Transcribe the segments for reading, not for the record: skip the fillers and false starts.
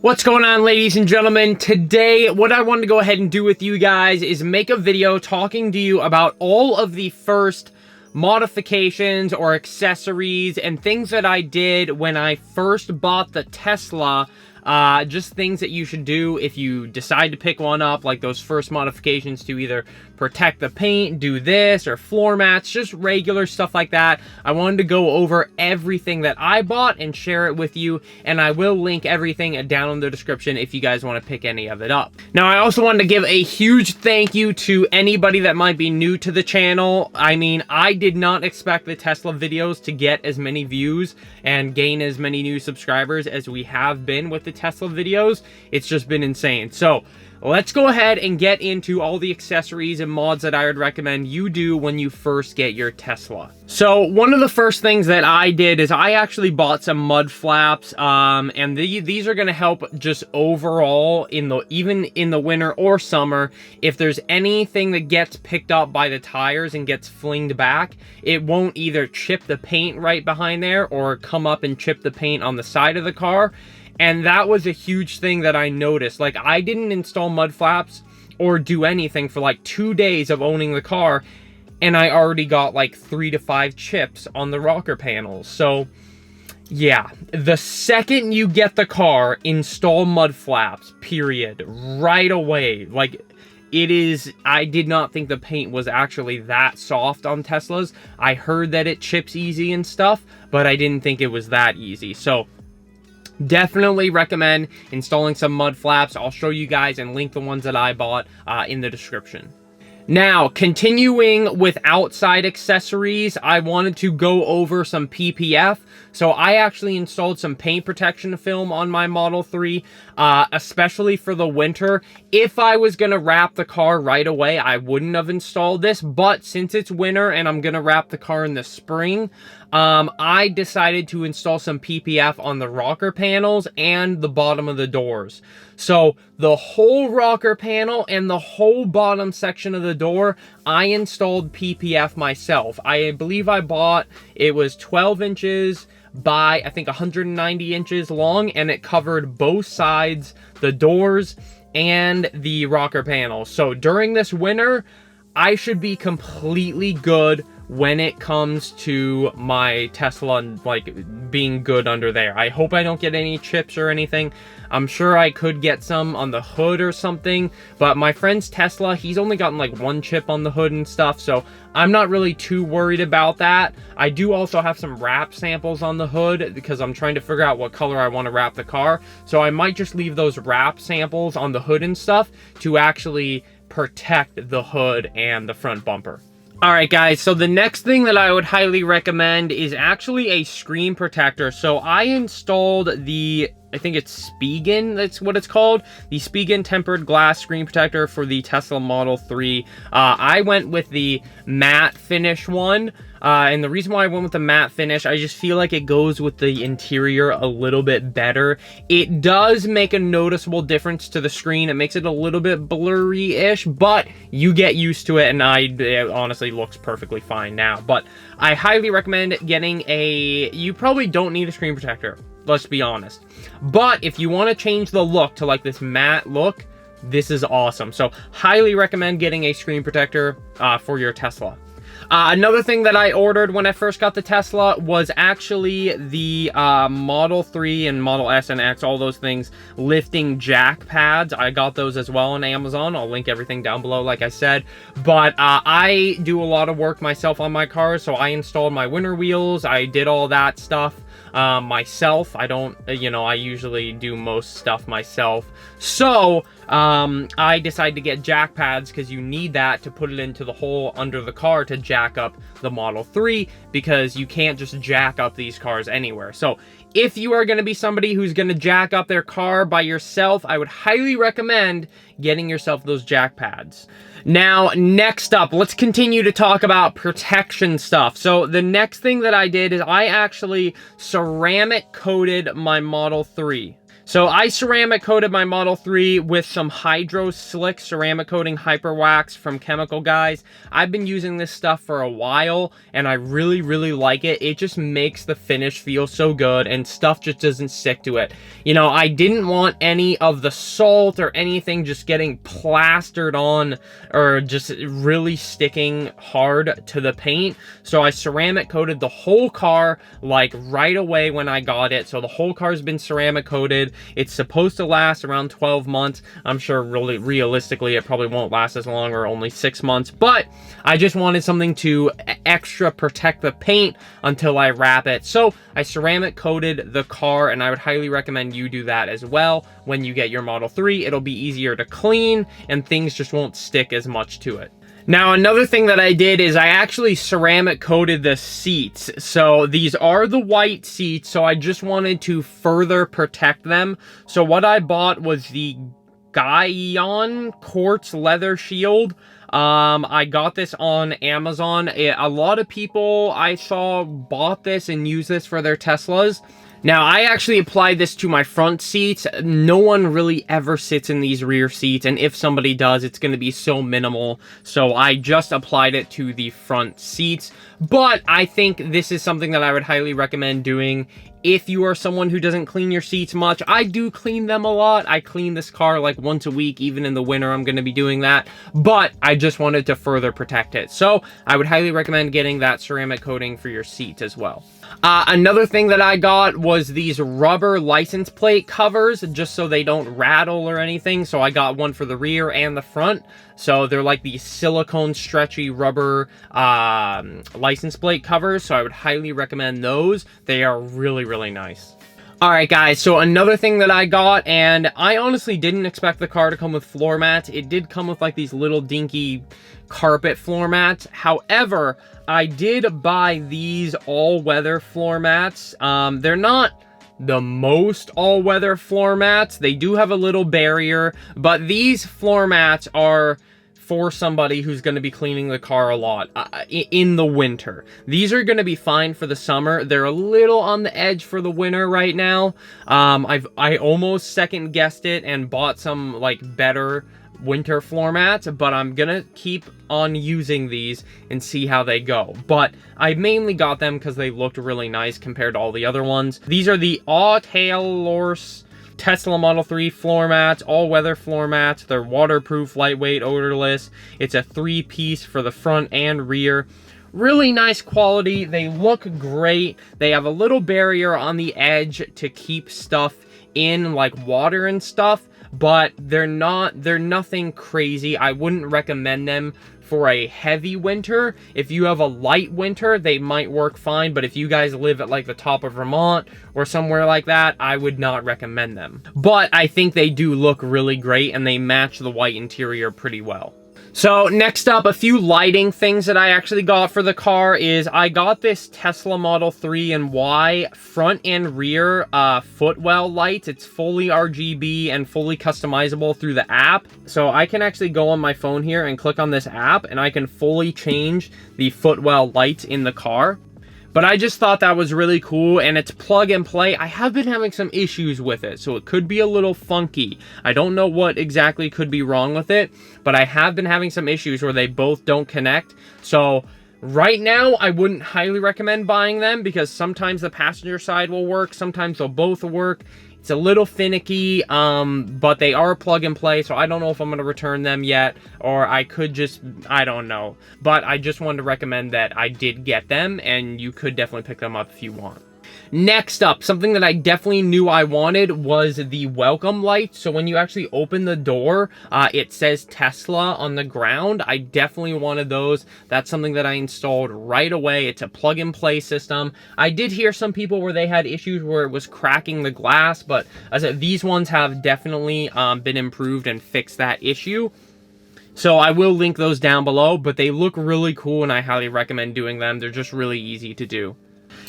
What's going on, ladies and gentlemen? Today, what I wanted to go ahead and do with you guys is make a video talking to you about all of the first modifications or accessories and things that I did when I first bought the Tesla. Just things that you should do if you decide to pick one up, like those first modifications to either protect the paint, do this, or floor mats, just regular stuff like that. I wanted to go over everything that I bought and share it with you, and I will link everything down in the description if you guys want to pick any of it up. Now, I also wanted to give a huge thank you to anybody that might be new to the channel. I mean, I did not expect the Tesla videos to get as many views and gain as many new subscribers as we have been with the Tesla videos. It's just been insane. So let's go ahead and get into all the accessories and mods that I would recommend you do when you first get your Tesla. So one of the first things that I did is I actually bought some mud flaps, and these are going to help just overall even in the winter or summer. If there's anything that gets picked up by the tires and gets flinged back, it won't either chip the paint right behind there or come up and chip the paint on the side of the car. And that was a huge thing that I noticed. Like, I didn't install mud flaps or do anything for like 2 days of owning the car, and I already got like 3 to 5 chips on the rocker panels. So yeah, the second you get the car, install mud flaps, period, right away. Like, it is, I did not think the paint was actually that soft on Teslas. I heard that it chips easy and stuff, but I didn't think it was that easy. So definitely recommend installing some mud flaps. I'll show you guys and link the ones that I bought in the description. Now, continuing with outside accessories, I wanted to go over some PPF. So I actually installed some paint protection film on my Model 3, especially for the winter. If I was going to wrap the car right away, I wouldn't have installed this. But since it's winter and I'm going to wrap the car in the spring, I decided to install some PPF on the rocker panels and the bottom of the doors. So the whole rocker panel and the whole bottom section of the door, I installed PPF myself. I believe I bought, it was 12 inches by, I think, 190 inches long, and it covered both sides, the doors and the rocker panels. So during this winter, I should be completely good when it comes to my Tesla and like being good under there. I hope I don't get any chips or anything. I'm sure I could get some on the hood or something, but my friend's Tesla, he's only gotten like 1 chip on the hood and stuff, so I'm not really too worried about that. I do also have some wrap samples on the hood because I'm trying to figure out what color I want to wrap the car, so I might just leave those wrap samples on the hood and stuff to actually protect the hood and the front bumper. Alright guys, so the next thing that I would highly recommend is actually a screen protector. So I installed the, I think it's Spigen, that's what it's called, the Spigen tempered glass screen protector for the Tesla Model 3. I went with the matte finish one. And the reason why I went with the matte finish, I just feel like it goes with the interior a little bit better. It does make a noticeable difference to the screen. It makes it a little bit blurry-ish, but you get used to it, and it honestly looks perfectly fine now. But I highly recommend getting you probably don't need a screen protector, let's be honest. But if you want to change the look to like this matte look, this is awesome. So highly recommend getting a screen protector for your Tesla. Another thing that I ordered when I first got the Tesla was actually the Model 3 and Model S and X, all those things, lifting jack pads. I got those as well on Amazon. I'll link everything down below, like I said. But I do a lot of work myself on my cars, so I installed my winter wheels. I did all that stuff myself. I don't, I usually do most stuff myself. So I decided to get jack pads because you need that to put it into the hole under the car to jack up the Model 3, because you can't just jack up these cars anywhere. So if you are going to be somebody who's going to jack up their car by yourself, I would highly recommend getting yourself those jack pads. Now, next up, let's continue to talk about protection stuff. So the next thing that I did is I actually ceramic coated my Model 3. So I ceramic coated my Model 3 with some Hydro Slick ceramic coating hyper wax from Chemical Guys. I've been using this stuff for a while and I really like it. It just makes the finish feel so good and stuff just doesn't stick to it. You know, I didn't want any of the salt or anything just getting plastered on or just really sticking hard to the paint. So I ceramic coated the whole car like right away when I got it. So the whole car's been ceramic coated. It's supposed to last around 12 months. I'm sure really realistically it probably won't last as long, or only 6 months, but I just wanted something to extra protect the paint until I wrap it. So I ceramic coated the car, and I would highly recommend you do that as well. When you get your Model 3, it'll be easier to clean and things just won't stick as much to it. Now, another thing that I did is I actually ceramic coated the seats. So these are the white seats, so I just wanted to further protect them. So what I bought was the Guyon Quartz Leather Shield. I got this on Amazon. A lot of people I saw bought this and use this for their Teslas. Now, I actually applied this to my front seats. No one really ever sits in these rear seats, and if somebody does, it's going to be so minimal. So I just applied it to the front seats. But I think this is something that I would highly recommend doing if you are someone who doesn't clean your seats much. I do clean them a lot. I clean this car like once a week. Even in the winter, I'm going to be doing that. But I just wanted to further protect it. So I would highly recommend getting that ceramic coating for your seats as well. Another thing that I got was these rubber license plate covers, just so they don't rattle or anything. So I got one for the rear and the front. So they're like these silicone stretchy rubber license plate covers. So I would highly recommend those. They are really nice. Alright guys, so another thing that I got, and I honestly didn't expect the car to come with floor mats. It did come with like these little dinky carpet floor mats. However, I did buy these all-weather floor mats. They're not the most all-weather floor mats. They do have a little barrier, but these floor mats are for somebody who's going to be cleaning the car a lot in the winter. These are going to be fine for the summer. They're a little on the edge for the winter right now. I almost second guessed it and bought some like better winter floor mats, but I'm gonna keep on using these and see how they go. But I mainly got them because they looked really nice compared to all the other ones. These are the Taylor's Tesla Model 3 floor mats, all-weather floor mats. They're waterproof, lightweight, odorless. It's a 3-piece for the front and rear. Really nice quality. They look great. They have a little barrier on the edge to keep stuff in, like water and stuff, but they're nothing crazy. I wouldn't recommend them for a heavy winter. If you have a light winter, they might work fine, but if you guys live at like the top of Vermont or somewhere like that, I would not recommend them. But I think they do look really great and they match the white interior pretty well. So next up, a few lighting things that I actually got for the car is I got this Tesla Model 3 and Y front and rear Footwell Lights. It's fully RGB and fully customizable through the app. So I can actually go on my phone here and click on this app and I can fully change the Footwell lights in the car. But I just thought that was really cool, and it's plug and play. I have been having some issues with it, so it could be a little funky. I don't know what exactly could be wrong with it, but I have been having some issues where they both don't connect. So right now, I wouldn't highly recommend buying them because sometimes the passenger side will work, sometimes they'll both work. It's a little finicky, but they are plug and play, so I don't know if I'm going to return them yet, or I could just, I don't know. But I just wanted to recommend that I did get them, and you could definitely pick them up if you want. Next up, something that I definitely knew I wanted was the welcome light. So when you actually open the door, it says Tesla on the ground. I definitely wanted those. That's something that I installed right away. It's a plug and play system. I did hear some people where they had issues where it was cracking the glass, but as I said, these ones have definitely been improved and fixed that issue. So I will link those down below, but they look really cool and I highly recommend doing them. They're just really easy to do.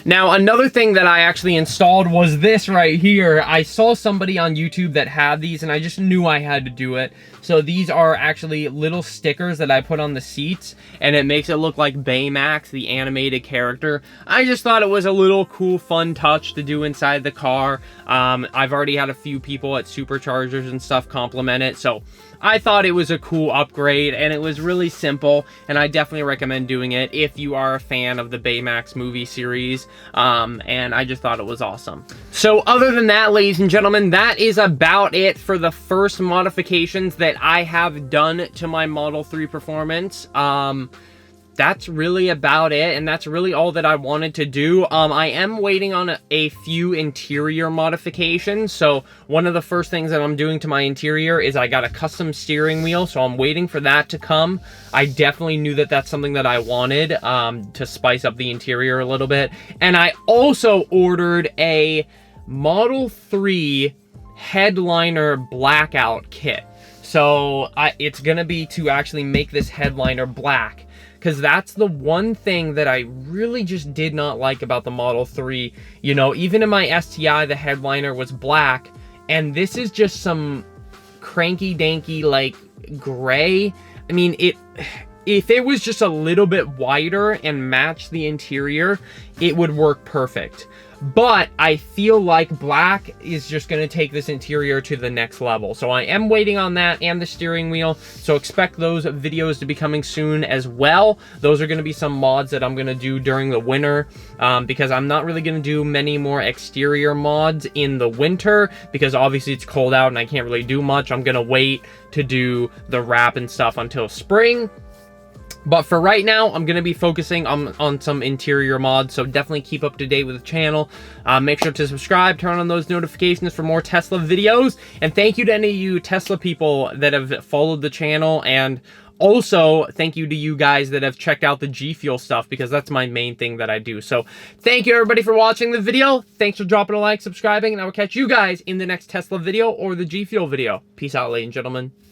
Now, another thing that I actually installed was this right here. I saw somebody on YouTube that had these, and I just knew I had to do it. So these are actually little stickers that I put on the seats, and it makes it look like Baymax, the animated character. I just thought it was a little cool, fun touch to do inside the car. I've already had a few people at Superchargers and stuff compliment it, so I thought it was a cool upgrade, and it was really simple, and I definitely recommend doing it if you are a fan of the Baymax movie series, and I just thought it was awesome. So other than that, ladies and gentlemen, that is about it for the first modifications that I have done to my Model 3 Performance. That's really about it, and that's really all that I wanted to do. I am waiting on a few interior modifications. So one of the first things that I'm doing to my interior is I got a custom steering wheel, so I'm waiting for that to come. I definitely knew that that's something that I wanted to spice up the interior a little bit. And I also ordered a Model 3 headliner blackout kit. So it's gonna be to actually make this headliner black, because that's the one thing that I really just did not like about the Model 3. You know, even in my STI, the headliner was black, and this is just some cranky-danky, like, gray. I mean, if it was just a little bit wider and matched the interior, it would work perfect. But I feel like black is just going to take this interior to the next level. So I am waiting on that and the steering wheel. So expect those videos to be coming soon as well. Those are going to be some mods that I'm going to do during the winter, because I'm not really going to do many more exterior mods in the winter, because obviously it's cold out and I can't really do much. I'm going to wait to do the wrap and stuff until spring. But for right now, I'm going to be focusing on some interior mods, so definitely keep up to date with the channel. Make sure to subscribe, turn on those notifications for more Tesla videos, and thank you to any of you Tesla people that have followed the channel, and also thank you to you guys that have checked out the G Fuel stuff, because that's my main thing that I do. So thank you everybody for watching the video. Thanks for dropping a like, subscribing, and I will catch you guys in the next Tesla video or the G Fuel video. Peace out, ladies and gentlemen.